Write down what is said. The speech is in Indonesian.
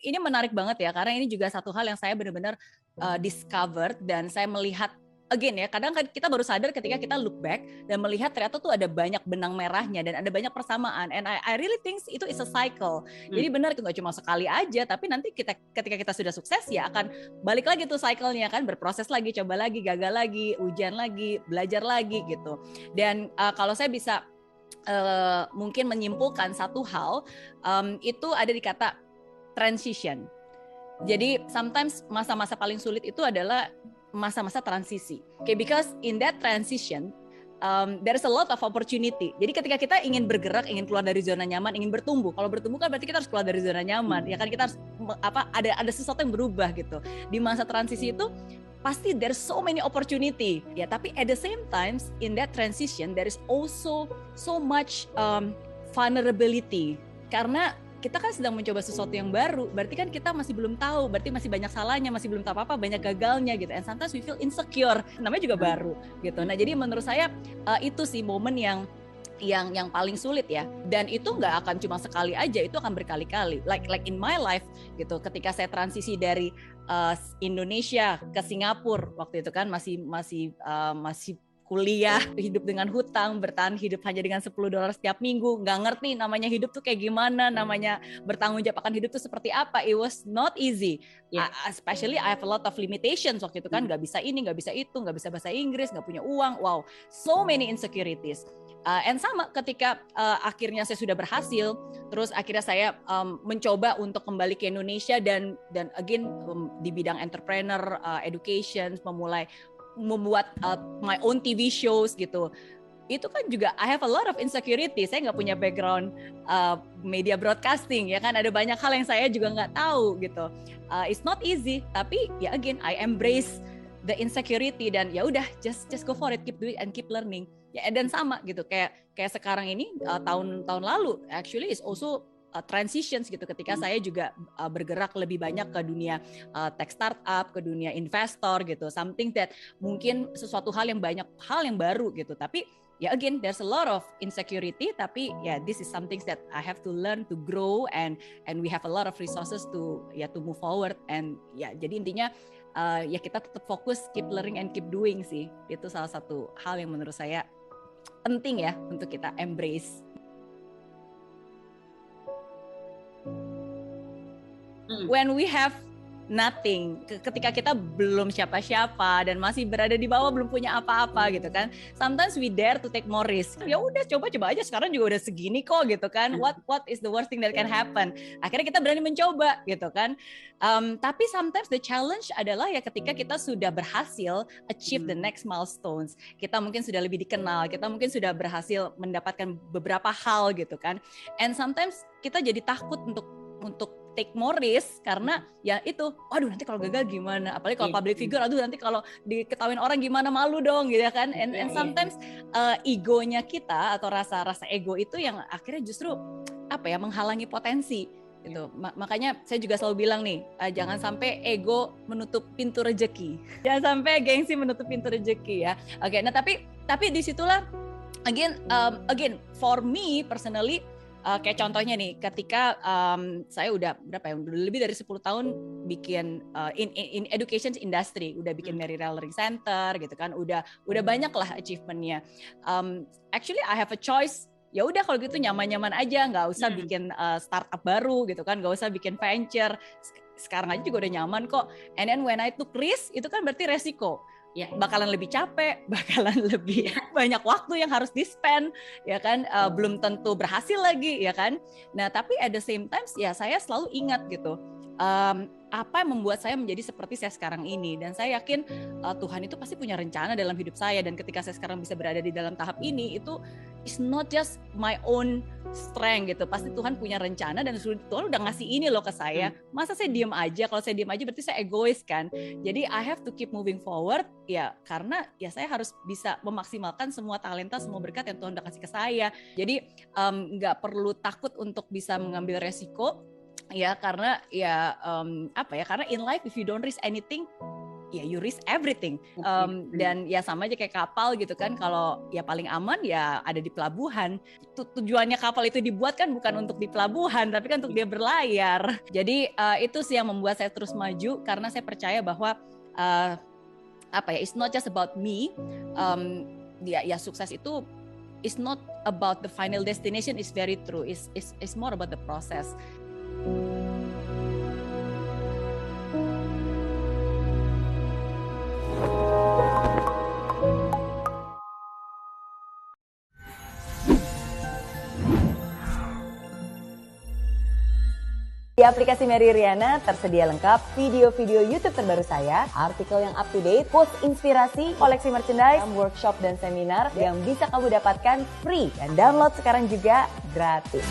ini menarik banget ya, karena ini juga satu hal yang saya benar-benar discovered dan saya melihat again ya, kadang kita baru sadar ketika kita look back dan melihat ternyata tuh ada banyak benang merahnya dan ada banyak persamaan. And I really think itu is a cycle. Jadi benar itu nggak cuma sekali aja, tapi nanti ketika kita sudah sukses ya akan balik lagi tuh cycle-nya kan, berproses lagi, coba lagi, gagal lagi, ujian lagi, belajar lagi gitu. Dan kalau saya bisa mungkin menyimpulkan satu hal, itu ada di kata transition. Jadi sometimes masa-masa paling sulit itu adalah masa-masa transisi. Okay, because in that transition there is a lot of opportunity. Jadi ketika kita ingin bergerak, ingin keluar dari zona nyaman, ingin bertumbuh. Kalau bertumbuh kan berarti kita harus keluar dari zona nyaman. Ya kan, kita harus ada sesuatu yang berubah gitu. Di masa transisi itu pasti there's so many opportunity. Ya, tapi at the same time in that transition there is also so much vulnerability. Karena kita kan sedang mencoba sesuatu yang baru, berarti kan kita masih belum tahu, berarti masih banyak salahnya, masih belum tahu apa-apa, banyak gagalnya gitu. And sometimes we feel insecure, namanya juga baru gitu. Nah, jadi menurut saya itu sih momen yang paling sulit ya. Dan itu nggak akan cuma sekali aja, itu akan berkali-kali. Like in my life gitu, ketika saya transisi dari Indonesia ke Singapura waktu itu kan masih kuliah, hidup dengan hutang, bertahan hidup hanya dengan $10 setiap minggu, nggak ngerti namanya hidup tuh kayak gimana, namanya bertanggung jawab akan hidup tuh seperti apa. It was not easy. Especially I have a lot of limitations waktu itu kan, nggak bisa ini, nggak bisa itu, nggak bisa bahasa Inggris, nggak punya uang, wow, so many insecurities. And sama ketika akhirnya saya sudah berhasil, terus akhirnya saya mencoba untuk kembali ke Indonesia dan again di bidang entrepreneur, education, membuat my own TV shows gitu. Itu kan juga I have a lot of insecurity. Saya nggak punya background media broadcasting ya kan, ada banyak hal yang saya juga nggak tahu gitu. It's not easy, tapi ya again I embrace the insecurity dan ya udah just go for it, keep doing and keep learning. Ya dan sama gitu kayak sekarang ini tahun lalu actually is also transitions gitu, ketika saya juga bergerak lebih banyak ke dunia tech startup, ke dunia investor gitu, something that mungkin sesuatu hal yang baru gitu, tapi ya again there's a lot of insecurity, tapi ya this is something that I have to learn to grow and we have a lot of resources to move forward. And ya jadi intinya ya kita tetap fokus, keep learning and keep doing sih, itu salah satu hal yang menurut saya penting ya untuk kita embrace. When we have nothing, ketika kita belum siapa-siapa dan masih berada di bawah, belum punya apa-apa gitu kan, sometimes we dare to take more risk. Ya udah coba aja, sekarang juga udah segini kok gitu kan, what is the worst thing that can happen, akhirnya kita berani mencoba gitu kan. Tapi sometimes the challenge adalah ya ketika kita sudah berhasil achieve the next milestones, kita mungkin sudah lebih dikenal, kita mungkin sudah berhasil mendapatkan beberapa hal gitu kan, and sometimes kita jadi takut untuk take more risk karena ya itu, waduh nanti kalau gagal gimana, apalagi kalau public figure, aduh nanti kalau diketahuin orang gimana, malu dong gitu kan. And sometimes egonya kita atau rasa ego itu yang akhirnya justru menghalangi potensi gitu. Makanya saya juga selalu bilang nih, jangan sampai ego menutup pintu rezeki, jangan sampai gengsi menutup pintu rezeki ya. Oke, nah tapi disitulah again for me personally, kayak contohnya nih, ketika saya udah lebih dari 10 tahun bikin in education industry, udah bikin Mary Learning Center gitu kan, udah banyak lah achievementnya. Actually I have a choice, ya udah kalau gitu nyaman-nyaman aja, nggak usah bikin startup baru gitu kan, nggak usah bikin venture, sekarang aja juga udah nyaman kok. And then when I took risk, itu kan berarti resiko. Ya, bakalan lebih capek, bakalan lebih banyak waktu yang harus di-spend, ya kan, belum tentu berhasil lagi, ya kan. Nah, tapi at the same time, ya saya selalu ingat gitu, apa yang membuat saya menjadi seperti saya sekarang ini. Dan saya yakin Tuhan itu pasti punya rencana dalam hidup saya. Dan ketika saya sekarang bisa berada di dalam tahap ini, itu is not just my own strength gitu. Pasti Tuhan punya rencana dan Tuhan udah ngasih ini loh ke saya. Masa saya diem aja? Kalau saya diem aja berarti saya egois kan. Jadi I have to keep moving forward ya, karena ya saya harus bisa memaksimalkan semua talenta, semua berkat yang Tuhan udah kasih ke saya. Jadi nggak perlu takut untuk bisa mengambil resiko ya, karena ya karena in life if you don't risk anything, ya you risk everything. Dan ya sama aja kayak kapal gitu kan, kalau ya paling aman ya ada di pelabuhan. Tujuannya kapal itu dibuat kan bukan untuk di pelabuhan, tapi kan untuk dia berlayar. Jadi itu sih yang membuat saya terus maju, karena saya percaya bahwa it's not just about me. Ya sukses itu is not about the final destination, is very true. It's more about the process. Di aplikasi Mary Riana tersedia lengkap video-video YouTube terbaru saya, artikel yang up to date, post inspirasi, koleksi merchandise, workshop dan seminar yang bisa kamu dapatkan free dan download sekarang juga gratis.